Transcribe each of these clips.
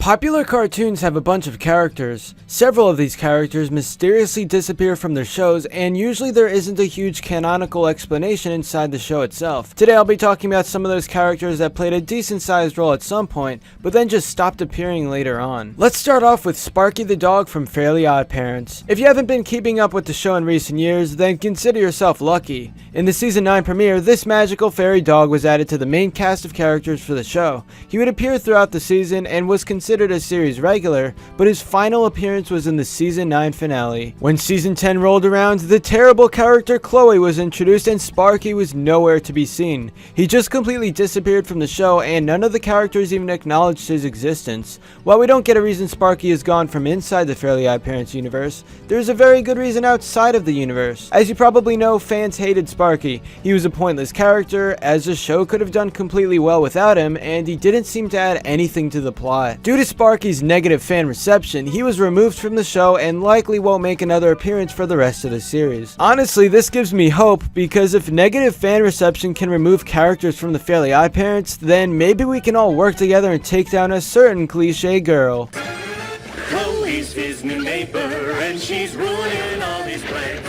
Popular cartoons have a bunch of characters. Several of these characters mysteriously disappear from their shows, and usually there isn't a huge canonical explanation inside the show itself. Today I'll be talking about some of those characters that played a decent sized role at some point, but then just stopped appearing later on. Let's start off with Sparky the Dog from Fairly Oddparents. If you haven't been keeping up with the show in recent years, then consider yourself lucky. In the season 9 premiere, this magical fairy dog was added to the main cast of characters for the show. He would appear throughout the season and was considered a series regular, but his final appearance was in the season 9 finale. When season 10 rolled around, the terrible character Chloe was introduced and Sparky was nowhere to be seen. He just completely disappeared from the show and none of the characters even acknowledged his existence. While we don't get a reason Sparky is gone from inside the Fairly Oddparents universe, there's a very good reason outside of the universe. As you probably know, fans hated Sparky. He was a pointless character, as the show could have done completely well without him, and he didn't seem to add anything to the plot. Due to Sparky's negative fan reception, he was removed from the show and likely won't make another appearance for the rest of the series. Honestly, this gives me hope, because if negative fan reception can remove characters from the Fairly Oddparents, then maybe we can all work together and take down a certain cliche girl. Chloe's his new neighbor, and she's ruining all his plans.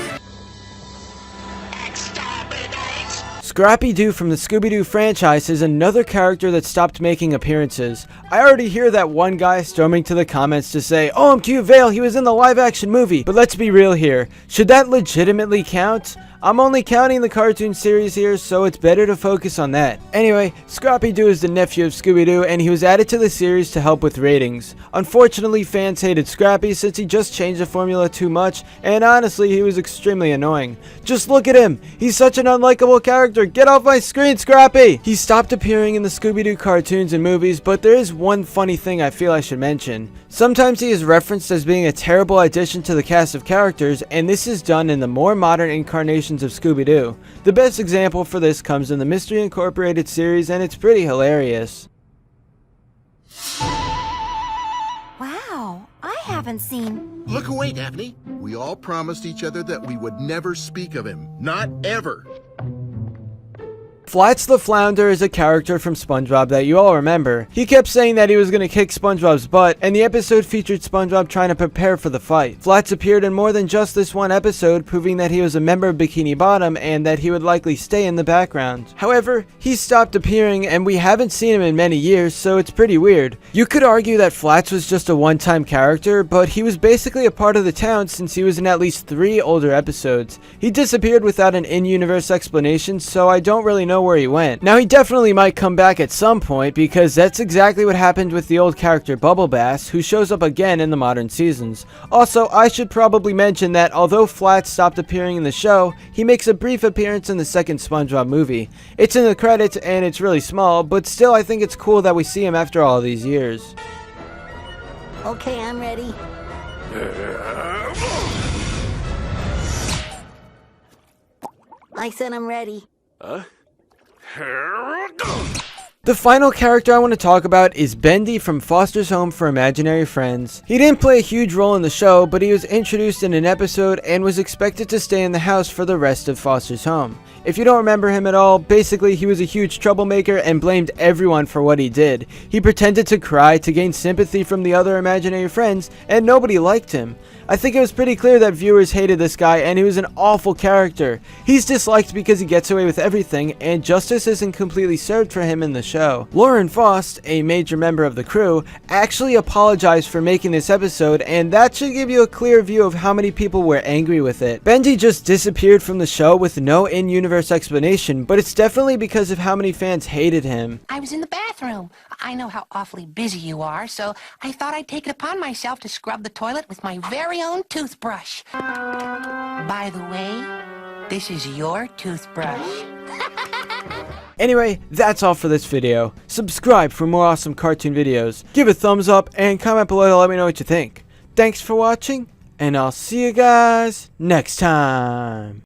Scrappy-Doo from the Scooby-Doo franchise is another character that stopped making appearances. I already hear that one guy storming to the comments to say, "Oh, I'm cute Vale, he was in the live-action movie." But let's be real here. Should that legitimately count? I'm only counting the cartoon series here, so it's better to focus on that. Anyway, Scrappy-Doo is the nephew of Scooby-Doo, and he was added to the series to help with ratings. Unfortunately, fans hated Scrappy since he just changed the formula too much, and honestly, he was extremely annoying. Just look at him! He's such an unlikable character! Get off my screen, Scrappy! He stopped appearing in the Scooby-Doo cartoons and movies, but there is one funny thing I feel I should mention. Sometimes he is referenced as being a terrible addition to the cast of characters, and this is done in the more modern incarnations of Scooby-Doo. The best example for this comes in the Mystery Incorporated series, and it's pretty hilarious. Wow, I haven't seen... Look away, Daphne. We all promised each other that we would never speak of him. Not ever. Flats the Flounder is a character from SpongeBob that you all remember. He kept saying that he was going to kick SpongeBob's butt, and the episode featured SpongeBob trying to prepare for the fight. Flats appeared in more than just this one episode, proving that he was a member of Bikini Bottom and that he would likely stay in the background. However, he stopped appearing and we haven't seen him in many years, so it's pretty weird. You could argue that Flats was just a one-time character, but he was basically a part of the town since he was in at least 3 older episodes. He disappeared without an in-universe explanation, so I don't really know where he went. Now, he definitely might come back at some point, because that's exactly what happened with the old character Bubble Bass, who shows up again in the modern seasons. Also, I should probably mention that although Flats stopped appearing in the show, he makes a brief appearance in the second SpongeBob movie. It's in the credits and it's really small, but still I think it's cool that we see him after all these years. Okay, I'm ready. I said I'm ready. The final character I want to talk about is Bendy from Foster's Home for Imaginary Friends. He didn't play a huge role in the show, but he was introduced in an episode and was expected to stay in the house for the rest of Foster's Home. If you don't remember him at all, basically he was a huge troublemaker and blamed everyone for what he did. He pretended to cry to gain sympathy from the other imaginary friends, and nobody liked him. I think it was pretty clear that viewers hated this guy, and he was an awful character. He's disliked because he gets away with everything, and justice isn't completely served for him in the show. Lauren Faust, a major member of the crew, actually apologized for making this episode, and that should give you a clear view of how many people were angry with it. Bendy just disappeared from the show with no in-universe explanation, but it's definitely because of how many fans hated him. I was in the bathroom. I know how awfully busy you are, so I thought I'd take it upon myself to scrub the toilet with my very own toothbrush. By the way, this is your toothbrush. Anyway, that's all for this video. Subscribe for more awesome cartoon videos. Give a thumbs up and comment below to let me know what you think. Thanks for watching, and I'll see you guys next time.